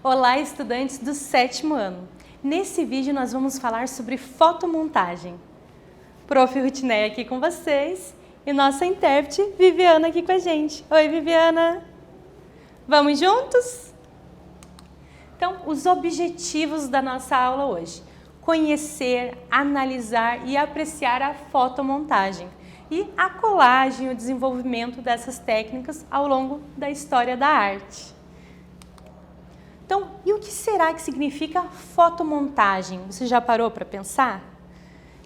Olá, estudantes do 7º ano. Nesse vídeo nós vamos falar sobre fotomontagem. Prof. Rutineia aqui com vocês e nossa intérprete Viviana aqui com a gente. Oi, Viviana! Vamos juntos? Então, os objetivos da nossa aula hoje: conhecer, analisar e apreciar a fotomontagem e a colagem, o desenvolvimento dessas técnicas ao longo da história da arte. Então, e o que será que significa fotomontagem? Você já parou para pensar?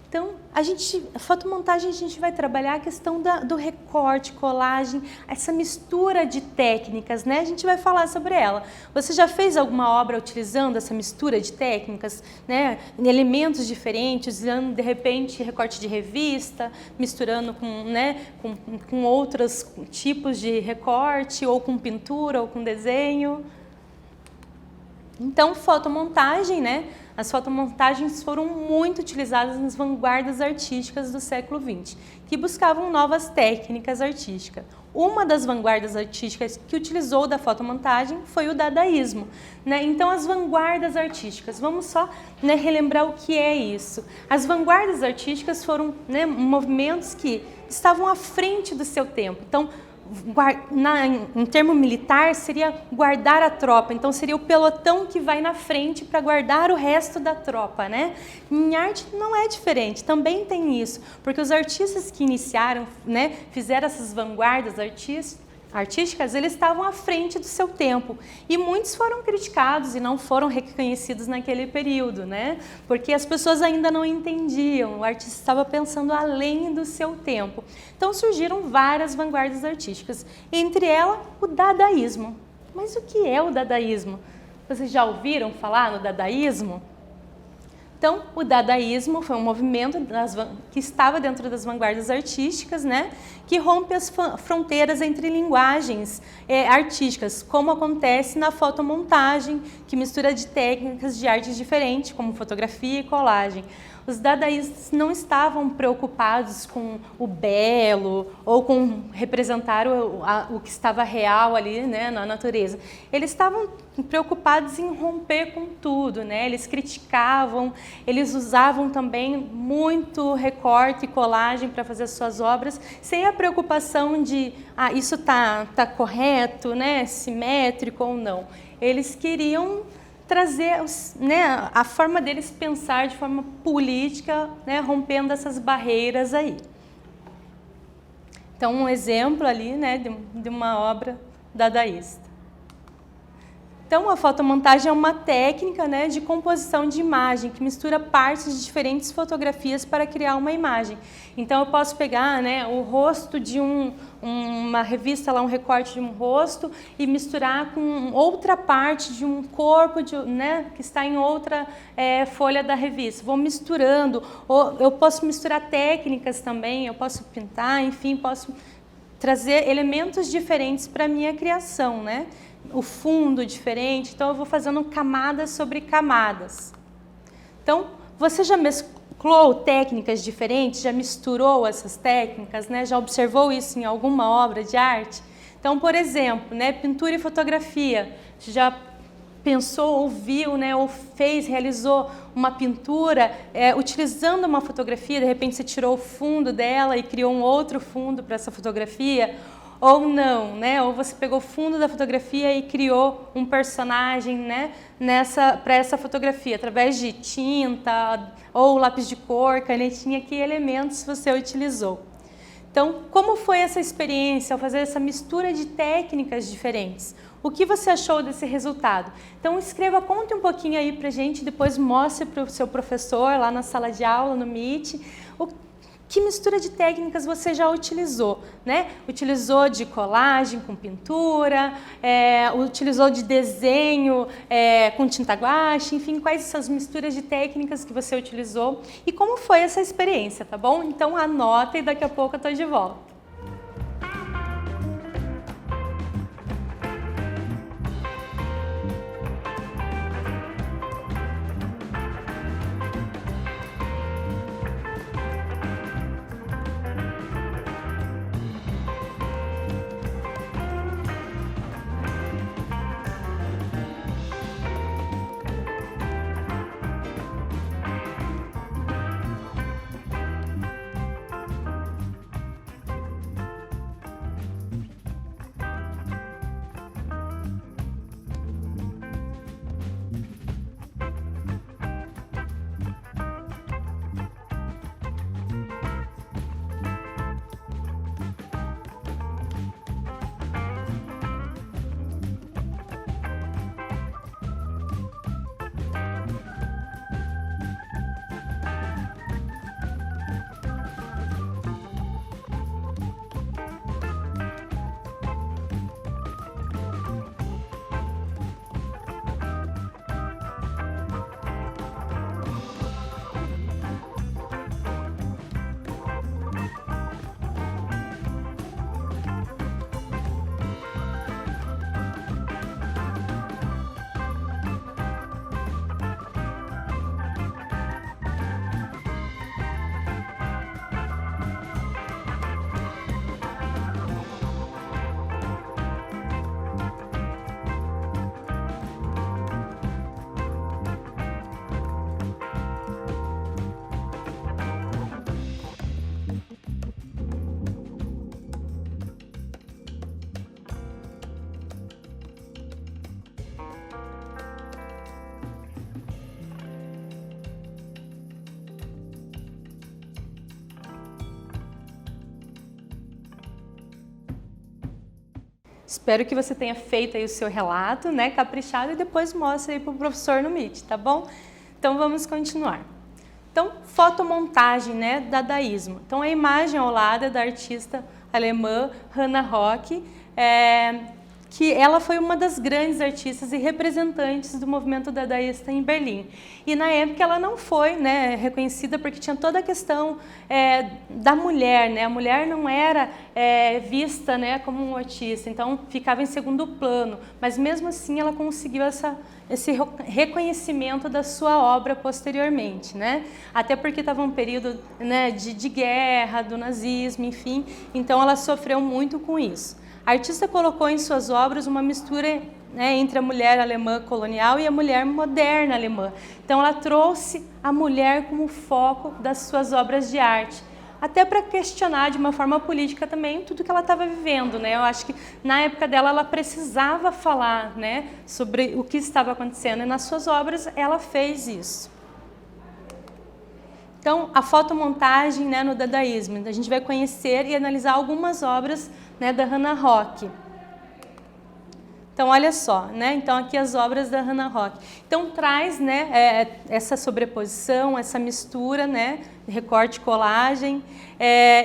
Então, a fotomontagem a gente vai trabalhar a questão do recorte, colagem, essa mistura de técnicas, né? A gente vai falar sobre ela. Você já fez alguma obra utilizando essa mistura de técnicas, né? Elementos diferentes, usando de repente recorte de revista, misturando com outros tipos de recorte, ou com pintura, ou com desenho. Então, fotomontagem, né? As fotomontagens foram muito utilizadas nas vanguardas artísticas do século XX, que buscavam novas técnicas artísticas. Uma das vanguardas artísticas que utilizou da fotomontagem foi o dadaísmo, né? Então, as vanguardas artísticas, vamos só relembrar o que é isso. As vanguardas artísticas foram movimentos que estavam à frente do seu tempo. Então, em termo militar, seria guardar a tropa. Então, seria o pelotão que vai na frente para guardar o resto da tropa, né? Em arte não é diferente, também tem isso, porque os artistas que iniciaram, fizeram essas vanguardas artísticas, eles estavam à frente do seu tempo. E muitos foram criticados e não foram reconhecidos naquele período, né? Porque as pessoas ainda não entendiam, o artista estava pensando além do seu tempo. Então surgiram várias vanguardas artísticas, entre elas o dadaísmo. Mas o que é o dadaísmo? Vocês já ouviram falar no dadaísmo? Então, o dadaísmo foi um movimento que estava dentro das vanguardas artísticas, né, que rompe as fronteiras entre linguagens artísticas, como acontece na fotomontagem, que mistura de técnicas de artes diferentes, como fotografia e colagem. Os dadaístas não estavam preocupados com o belo ou com representar o que estava real ali, né, na natureza. Eles estavam preocupados em romper com tudo, né? Eles criticavam, eles usavam também muito recorte e colagem para fazer suas obras, sem a preocupação de isso tá correto, né, simétrico ou não. Eles queriam trazer a forma deles pensar de forma política, rompendo essas barreiras aí. Então, um exemplo ali, de uma obra dadaísta. Então, a fotomontagem é uma técnica, de composição de imagem, que mistura partes de diferentes fotografias para criar uma imagem. Então, eu posso pegar o rosto de uma revista, um recorte de um rosto, e misturar com outra parte de um corpo que está em outra folha da revista. Vou misturando, ou eu posso misturar técnicas também, eu posso pintar, enfim, posso trazer elementos diferentes para a minha criação, o fundo diferente, então eu vou fazendo camadas sobre camadas. Então, você já mesclou técnicas diferentes, já misturou essas técnicas, já observou isso em alguma obra de arte? Então, por exemplo, pintura e fotografia, você já pensou, ou viu, ou realizou uma pintura utilizando uma fotografia, de repente você tirou o fundo dela e criou um outro fundo para essa fotografia, ou não, ou você pegou o fundo da fotografia e criou um personagem para essa fotografia, através de tinta ou lápis de cor, canetinha, que elementos você utilizou. Então, como foi essa experiência ao fazer essa mistura de técnicas diferentes? O que você achou desse resultado? Então, escreva, conte um pouquinho aí pra gente, depois mostre para o seu professor lá na sala de aula, no Meet, que mistura de técnicas você já utilizou, Utilizou de colagem com pintura, utilizou de desenho com tinta guache, enfim, quais são as misturas de técnicas que você utilizou e como foi essa experiência, tá bom? Então anota e daqui a pouco eu tô de volta. Espero que você tenha feito aí o seu relato, né, caprichado, e depois mostre aí para o professor no Meet, tá bom? Então vamos continuar. Então, fotomontagem, né, dadaísmo. Então a imagem ao lado é da artista alemã Hannah Rock, que ela foi uma das grandes artistas e representantes do movimento dadaísta em Berlim. E na época ela não foi, né, reconhecida porque tinha toda a questão da mulher, né? A mulher não era vista, né, como um artista, então ficava em segundo plano. Mas mesmo assim ela conseguiu esse reconhecimento da sua obra posteriormente, né? Até porque estava um período, né, de guerra, do nazismo, enfim, então ela sofreu muito com isso. A artista colocou em suas obras uma mistura, né, entre a mulher alemã colonial e a mulher moderna alemã. Então ela trouxe a mulher como foco das suas obras de arte, até para questionar de uma forma política também tudo que ela estava vivendo, né? Eu acho que na época dela ela precisava falar, né, sobre o que estava acontecendo, e nas suas obras ela fez isso. Então, a fotomontagem, né, no dadaísmo. A gente vai conhecer e analisar algumas obras, né, da Hannah Rock. Então, olha só, né? Então, aqui as obras da Hannah Rock. Então, traz, né, essa sobreposição, essa mistura, né, recorte, colagem,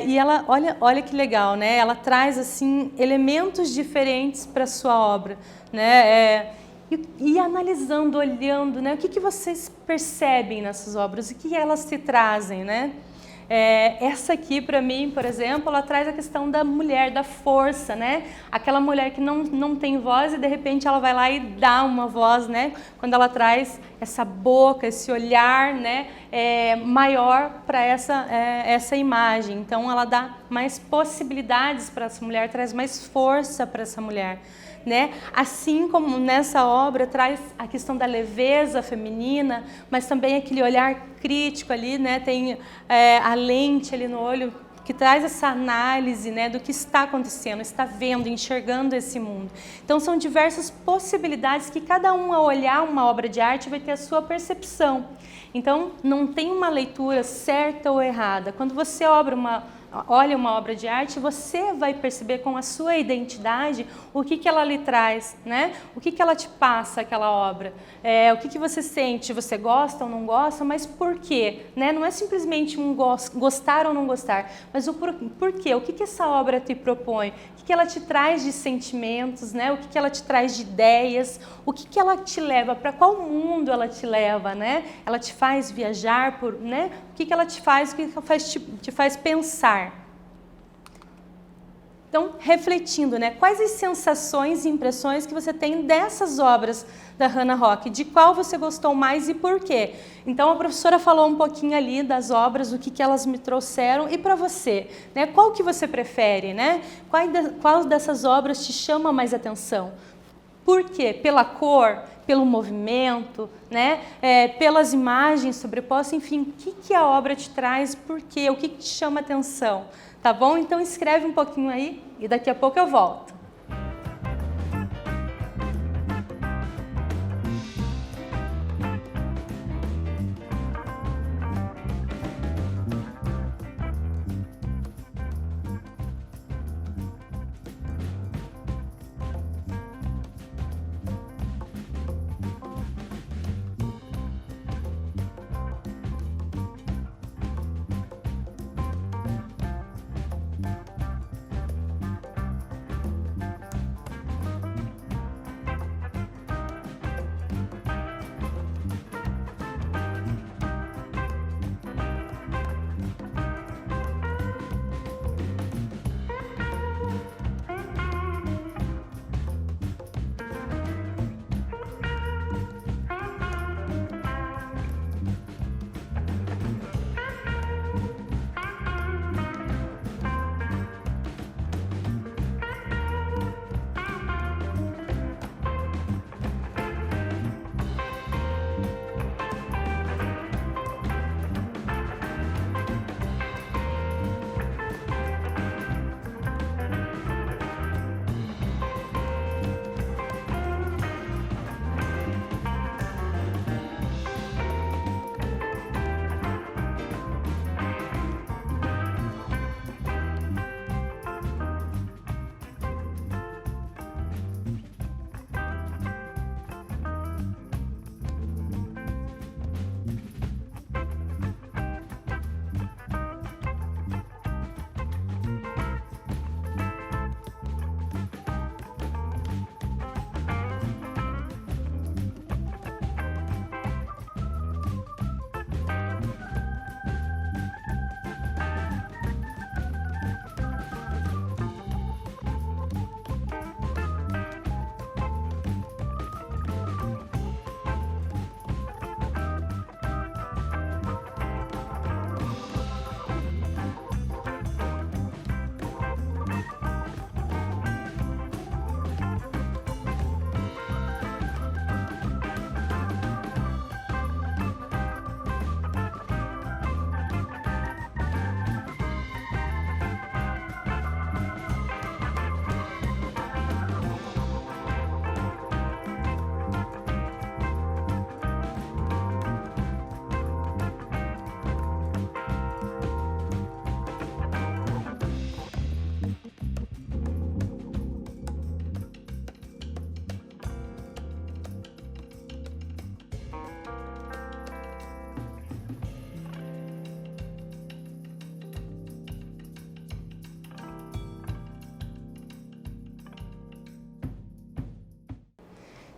e ela, olha que legal, né? Ela traz, assim, elementos diferentes para a sua obra, né? E analisando, olhando, né, o que vocês percebem nessas obras, o que elas te trazem, né? Essa aqui, para mim, por exemplo, ela traz a questão da mulher, da força, né? Aquela mulher que não tem voz e, de repente, ela vai lá e dá uma voz, né? Quando ela traz essa boca, esse olhar, né, maior para essa imagem. Então, ela dá mais possibilidades para essa mulher, traz mais força para essa mulher. Né? Assim como nessa obra traz a questão da leveza feminina, mas também aquele olhar crítico ali, né? Tem a lente ali no olho que traz essa análise, né, do que está acontecendo, está vendo, enxergando esse mundo. Então são diversas possibilidades que cada um, ao olhar uma obra de arte, vai ter a sua percepção. Então não tem uma leitura certa ou errada. Quando você olha uma obra de arte, você vai perceber com a sua identidade o que ela lhe traz, né? O que ela te passa, aquela obra. O que você sente, você gosta ou não gosta, mas por quê? Né? Não é simplesmente um gostar ou não gostar, mas o porquê, o que essa obra te propõe, o que ela te traz de sentimentos, né? O que ela te traz de ideias, o que ela te leva, para qual mundo ela te leva, né? Ela te faz viajar, né? O que ela te faz, o que ela te faz pensar. Então, refletindo, né, quais as sensações e impressões que você tem dessas obras da Hannah Rock, de qual você gostou mais e por quê? Então, a professora falou um pouquinho ali das obras, o que elas me trouxeram, e para você, né, qual que você prefere, né? Qual dessas obras te chama mais atenção? Por quê? Pela cor, pelo movimento, né? Pelas imagens sobrepostas, enfim, o que a obra te traz, por quê? O que te chama atenção? Tá bom? Então escreve um pouquinho aí e daqui a pouco eu volto.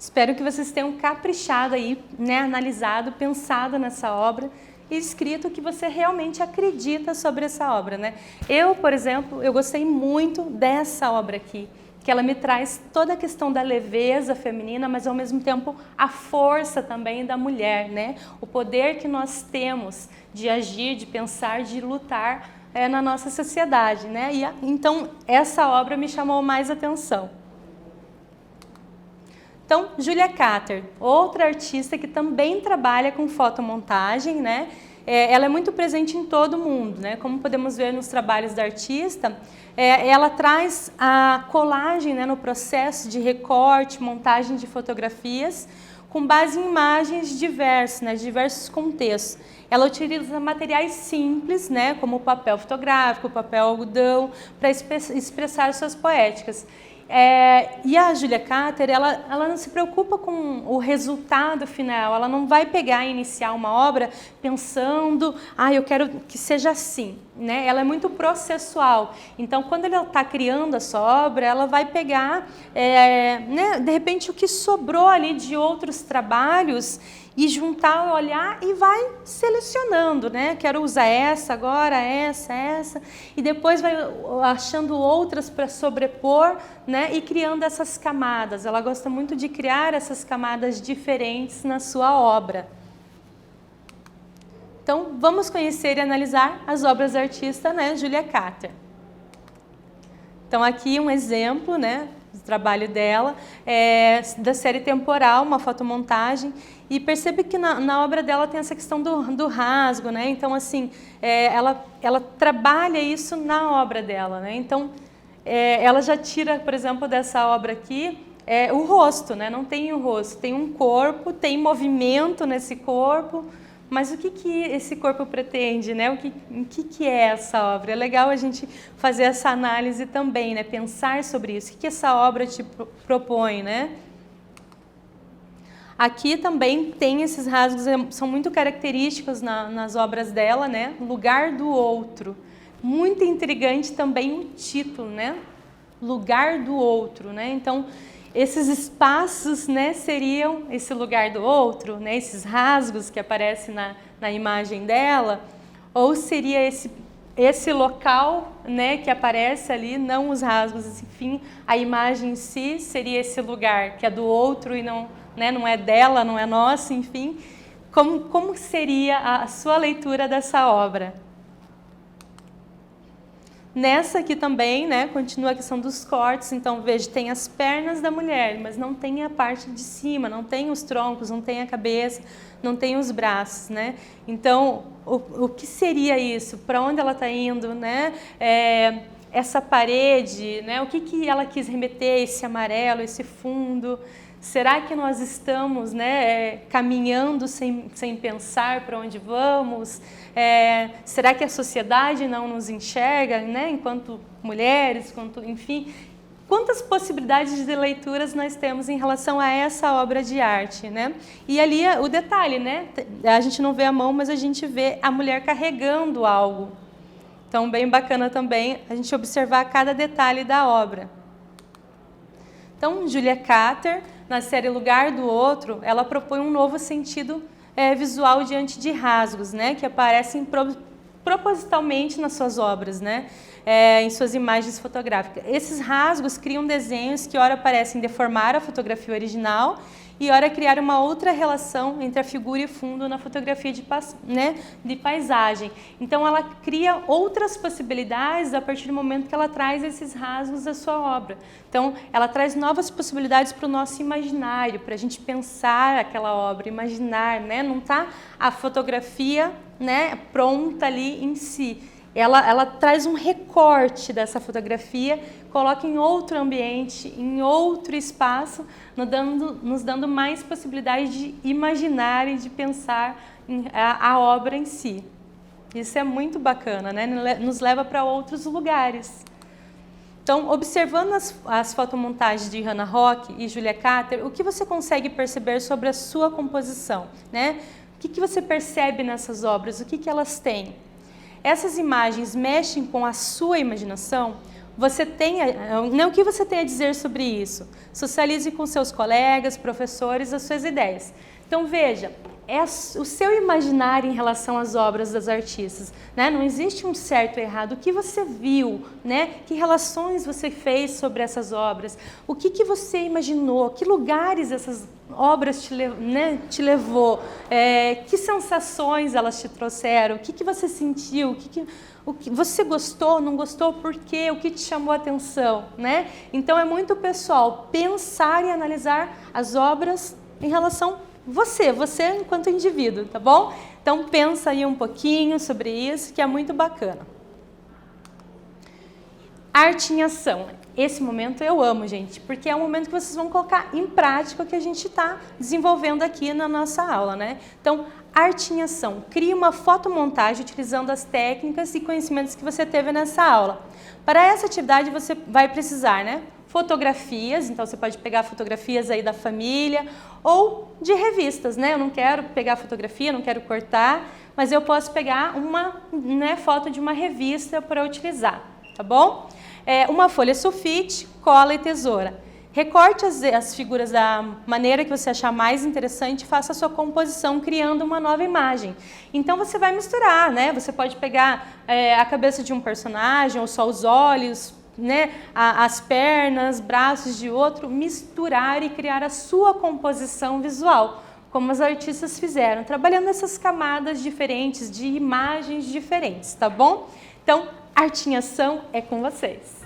Espero que vocês tenham caprichado aí, né, analisado, pensado nessa obra e escrito o que você realmente acredita sobre essa obra, né? Eu, por exemplo, eu gostei muito dessa obra aqui, que ela me traz toda a questão da leveza feminina, mas ao mesmo tempo a força também da mulher, né? O poder que nós temos de agir, de pensar, de lutar na nossa sociedade, né? Então, essa obra me chamou mais atenção. Então, Julia Cater, outra artista que também trabalha com fotomontagem, né? Ela é muito presente em todo o mundo, né? Como podemos ver nos trabalhos da artista, ela traz a colagem, né, no processo de recorte, montagem de fotografias, com base em imagens diversas, né, de diversos contextos. Ela utiliza materiais simples, né, como o papel fotográfico, o papel algodão, para expressar suas poéticas. E a Julia Cater, ela não se preocupa com o resultado final, ela não vai pegar e iniciar uma obra pensando, eu quero que seja assim, né? Ela é muito processual, então quando ela está criando a sua obra, ela vai pegar, né, de repente o que sobrou ali de outros trabalhos e juntar, olhar e vai selecionando, né? Quero usar essa agora, essa, e depois vai achando outras para sobrepor, né? E criando essas camadas. Ela gosta muito de criar essas camadas diferentes na sua obra. Então, vamos conhecer e analisar as obras da artista, né, Julia Cater. Então, aqui um exemplo, né, do trabalho dela, da série Temporal, uma fotomontagem, e percebe que na obra dela tem essa questão do rasgo, né? Então, assim, ela trabalha isso na obra dela, né? Então, ela já tira, por exemplo, dessa obra aqui, o rosto, né? Não tem o rosto, tem um corpo, tem movimento nesse corpo, mas o que esse corpo pretende, né? O que é essa obra? É legal a gente fazer essa análise também, né? Pensar sobre isso. O que essa obra te propõe, né? Aqui também tem esses rasgos, são muito característicos nas obras dela, né? Lugar do outro. Muito intrigante também o título, né? Lugar do outro, né? Então, esses espaços, né, seriam esse lugar do outro, né, esses rasgos que aparecem na imagem dela, ou seria esse local, né, que aparece ali, não os rasgos, enfim, a imagem em si seria esse lugar que é do outro e não, né, não é dela, não é nosso, enfim. Como seria a sua leitura dessa obra? Nessa aqui também, né, continua a questão dos cortes, então veja, tem as pernas da mulher, mas não tem a parte de cima, não tem os troncos, não tem a cabeça, não tem os braços, né? Então, o que seria isso? Para onde ela está indo, né? Essa parede, né? O que ela quis remeter, esse amarelo, esse fundo? Será que nós estamos, né, caminhando sem pensar para onde vamos? Será que a sociedade não nos enxerga, né, enquanto mulheres, enfim? Quantas possibilidades de leituras nós temos em relação a essa obra de arte, né? E ali o detalhe, né? A gente não vê a mão, mas a gente vê a mulher carregando algo. Então, bem bacana também a gente observar cada detalhe da obra. Então, Julia Cater, na série Lugar do Outro, ela propõe um novo sentido visual diante de rasgos, né, que aparecem propositalmente nas suas obras, né, em suas imagens fotográficas. Esses rasgos criam desenhos que ora parecem deformar a fotografia original e ora criar uma outra relação entre a figura e o fundo na fotografia de paisagem. Então, ela cria outras possibilidades a partir do momento que ela traz esses rasgos da sua obra. Então, ela traz novas possibilidades para o nosso imaginário, para a gente pensar aquela obra, imaginar, né? Não está a fotografia, né, pronta ali em si. Ela traz um recorte dessa fotografia, coloca em outro ambiente, em outro espaço, nos dando mais possibilidade de imaginar e de pensar a obra em si. Isso é muito bacana, né? Nos leva para outros lugares. Então, observando as fotomontagens de Hannah Rock e Julia Cater, o que você consegue perceber sobre a sua composição, né? O que você percebe nessas obras? O que elas têm? Essas imagens mexem com a sua imaginação? você tenha, o que você tem a dizer sobre isso. Socialize com seus colegas, professores, as suas ideias. Então veja, é o seu imaginário em relação às obras das artistas, né? Não existe um certo ou errado. O que você viu, né? Que relações você fez sobre essas obras? O que você imaginou? Que lugares essas obras te levou? Que sensações elas te trouxeram? O que você sentiu? O que você gostou, não gostou, por quê? O que te chamou a atenção, né? Então é muito pessoal pensar e analisar as obras em relação você enquanto indivíduo, tá bom? Então pensa aí um pouquinho sobre isso, que é muito bacana. Arte em ação. Esse momento eu amo, gente, porque é um momento que vocês vão colocar em prática o que a gente está desenvolvendo aqui na nossa aula, né? Então, arte em ação. Crie uma fotomontagem utilizando as técnicas e conhecimentos que você teve nessa aula. Para essa atividade você vai precisar, né? Fotografias, então você pode pegar fotografias aí da família ou de revistas, né? Eu não quero pegar fotografia, não quero cortar, mas eu posso pegar uma foto de uma revista para utilizar, tá bom? Uma folha sulfite, cola e tesoura. Recorte as figuras da maneira que você achar mais interessante e faça a sua composição criando uma nova imagem. Então você vai misturar, né? Você pode pegar a cabeça de um personagem ou só os olhos, né? As pernas, braços de outro, misturar e criar a sua composição visual, como os artistas fizeram, trabalhando essas camadas diferentes, de imagens diferentes, tá bom? Então, arte em ação é com vocês.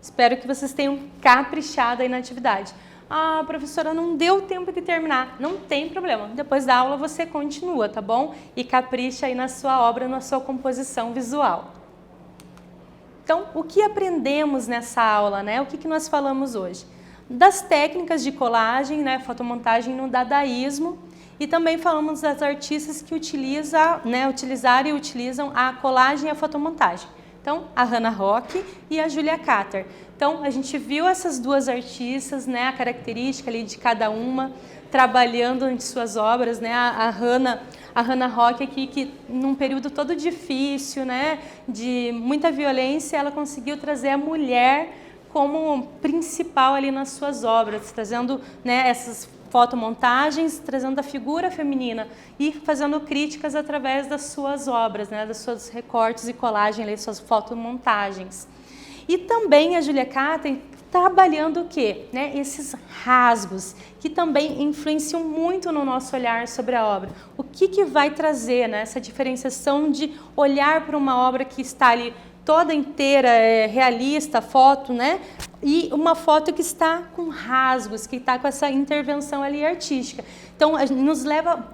Espero que vocês tenham caprichado aí na atividade. Ah, professora, não deu tempo de terminar. Não tem problema. Depois da aula você continua, tá bom? E capricha aí na sua obra, na sua composição visual. Então, o que aprendemos nessa aula, né? O que nós falamos hoje? Das técnicas de colagem, né? Fotomontagem no dadaísmo. E também falamos das artistas que utilizaram e utilizam a colagem e a fotomontagem. Então, a Hannah Rock e a Julia Cater. Então, a gente viu essas duas artistas, né, a característica ali de cada uma, trabalhando em suas obras, né, a Hannah Rock aqui, que num período todo difícil, né, de muita violência, ela conseguiu trazer a mulher como principal ali nas suas obras, trazendo, né, essas fotomontagens, trazendo a figura feminina e fazendo críticas através das suas obras, né, das suas recortes e colagem, das suas fotomontagens. E também a Julia Cater trabalhando o quê? Né? Esses rasgos que também influenciam muito no nosso olhar sobre a obra. O que vai trazer, né, essa diferenciação de olhar para uma obra que está ali toda inteira, realista, foto, né? E uma foto que está com rasgos, que está com essa intervenção ali artística. Então, nos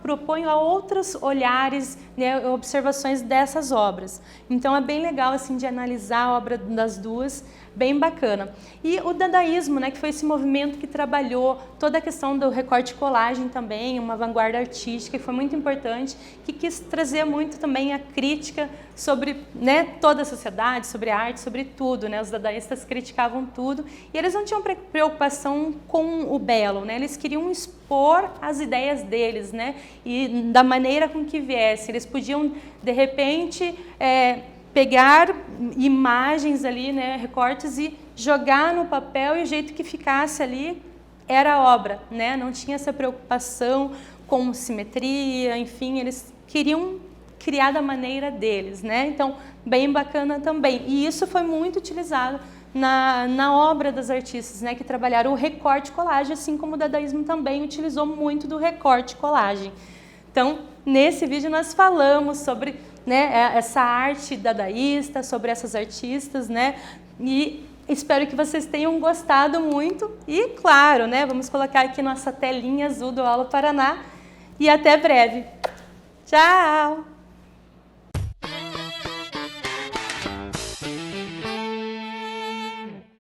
propõe a outros olhares, né, observações dessas obras. Então, é bem legal assim de analisar a obra das duas, bem bacana. E o dadaísmo, né, que foi esse movimento que trabalhou toda a questão do recorte e colagem também, uma vanguarda artística, que foi muito importante, que quis trazer muito também a crítica sobre, né, toda a sociedade, sobre a arte, sobre tudo, né? Os dadaístas criticavam tudo e eles não tinham preocupação com o belo, né? Eles queriam expor as ideias deles, né? E da maneira com que viesse. Eles podiam, de repente, pegar imagens ali, né, recortes e jogar no papel e o jeito que ficasse ali era a obra, né? Não tinha essa preocupação com simetria, enfim, eles queriam criar da maneira deles, né? Então, bem bacana também. E isso foi muito utilizado na obra das artistas, né, que trabalharam o recorte e colagem, assim como o dadaísmo também utilizou muito do recorte e colagem. Então, nesse vídeo nós falamos sobre, né, essa arte dadaísta, sobre essas artistas, né, e espero que vocês tenham gostado muito e, claro, né, vamos colocar aqui nossa telinha azul do Aula Paraná e até breve. Tchau!